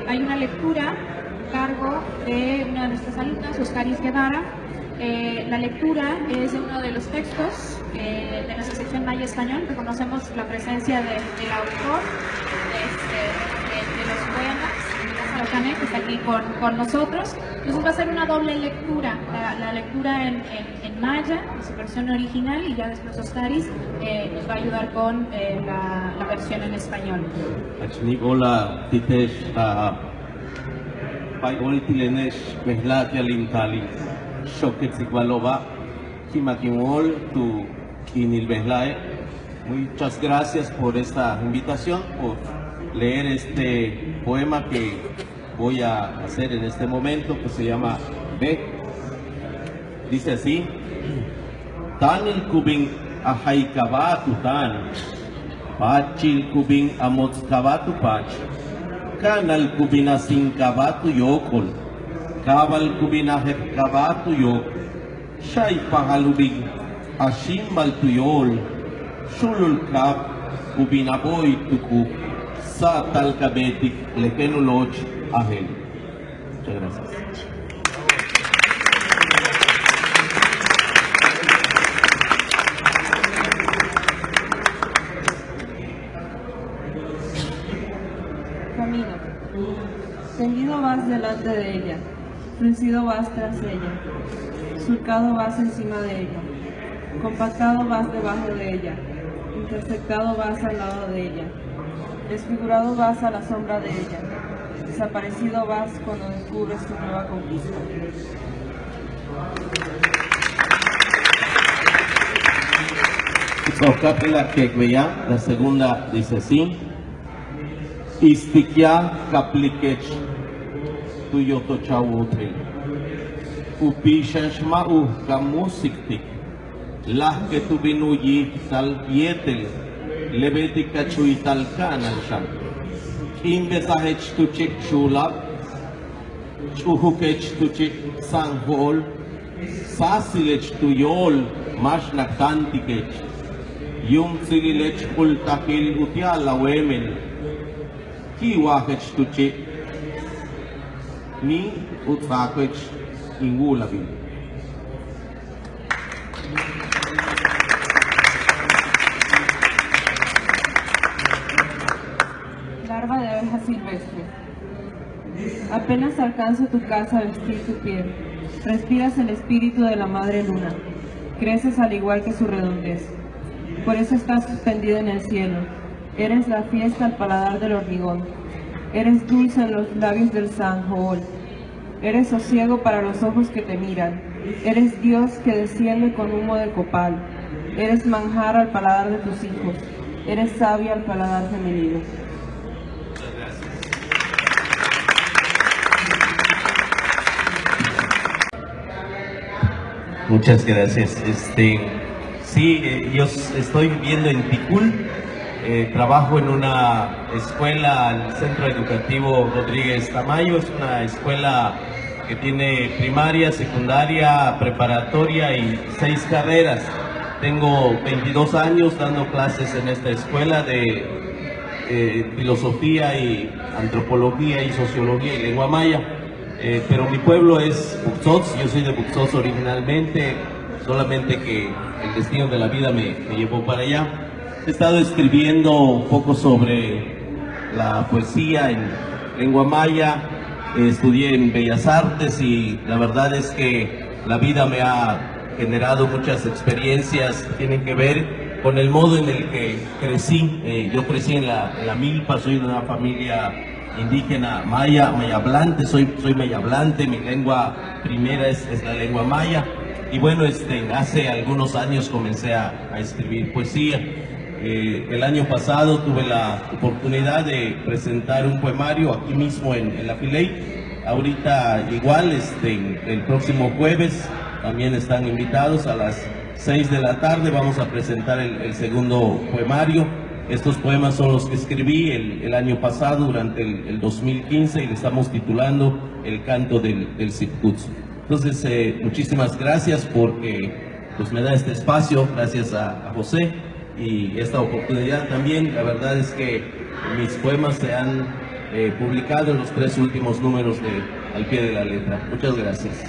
Hay una lectura a cargo de una de nuestras alumnas, Oscaris Guevara. La lectura es de uno de los textos de nuestra sección Maya Español. Reconocemos la presencia del autor de los poemas, Araucane, que está aquí con nosotros. Entonces va a ser una doble lectura, la lectura en maya, en su versión original, y ya después Oscaris nos va a ayudar con la versión en español. Hola, Titesh, Paigolitilenesh, Mehlatialintali, Shoketsikvalova, Kimakimol, tu Inilbehlae. Muchas gracias por esta invitación, por leer este poema que voy a hacer en este momento, que se llama B. Dice así: Tan el kubin ahaikabatu tan, pachil kubin amotskabatu pach, kanal kubin asinkabatu yokol, kabal kubin ahetkabatu yok, shay pahalubig ashimbal tuyol, shulul kab kubin aboy tukuk, sa talkabetik lekenuloch ahel. Muchas gracias. Camino. Tendido vas delante de ella, fruncido vas tras ella, surcado vas encima de ella, compactado vas debajo de ella, intersectado vas al lado de ella, desfigurado vas a la sombra de ella, desaparecido vas cuando descubres tu nueva conquista. La segunda dice así: Istikya kaplikech tuyoto chawutril, upishashmau kamusiktik, lahke tubinuyi tal yetel, lebetika chuital kanal sham, imbesahech tuchik chulab, chuhukech tuchik sanghol, sasilech tuyol mashnaktantikech, yum sirilech ultakil utiala wemen, kiwahech tuchik ni utsakech ingulabin. Larva de abeja silvestre. Apenas alcanzo tu casa a vestir tu piel, respiras el espíritu de la madre luna, creces al igual que su redondez. Por eso estás suspendida en el cielo, eres la fiesta al paladar del hormigón, eres dulce en los labios del Sanjool, eres sosiego para los ojos que te miran, eres Dios que desciende con humo de copal, eres manjar al paladar de tus hijos, eres sabia al paladar femenino. Muchas gracias. Sí, yo estoy viviendo en Ticul, trabajo en una escuela, el Centro Educativo Rodríguez Tamayo. Es una escuela que tiene primaria, secundaria, preparatoria y 6 carreras. Tengo 22 años dando clases en esta escuela de filosofía y antropología y sociología y lengua maya. Pero mi pueblo es Buxots, yo soy de Buxots originalmente, solamente que el destino de la vida me llevó para allá. He estado escribiendo un poco sobre la poesía en lengua maya, estudié en Bellas Artes y la verdad es que la vida me ha generado muchas experiencias que tienen que ver con el modo en el que crecí. Yo crecí en la milpa, soy de una familia indígena maya hablante, soy maya hablante, mi lengua primera es la lengua maya, y bueno, hace algunos años comencé a escribir poesía. El año pasado tuve la oportunidad de presentar un poemario aquí mismo en la Filey. Ahorita igual, el próximo jueves también están invitados a las 6 de la tarde, vamos a presentar el segundo poemario. Estos poemas son los que escribí el año pasado, durante el 2015, y le estamos titulando El canto del Sipkuts. Entonces, muchísimas gracias porque pues, me da este espacio, gracias a José, y esta oportunidad también. La verdad es que mis poemas se han publicado en los 3 últimos números de Al Pie de la Letra. Muchas gracias.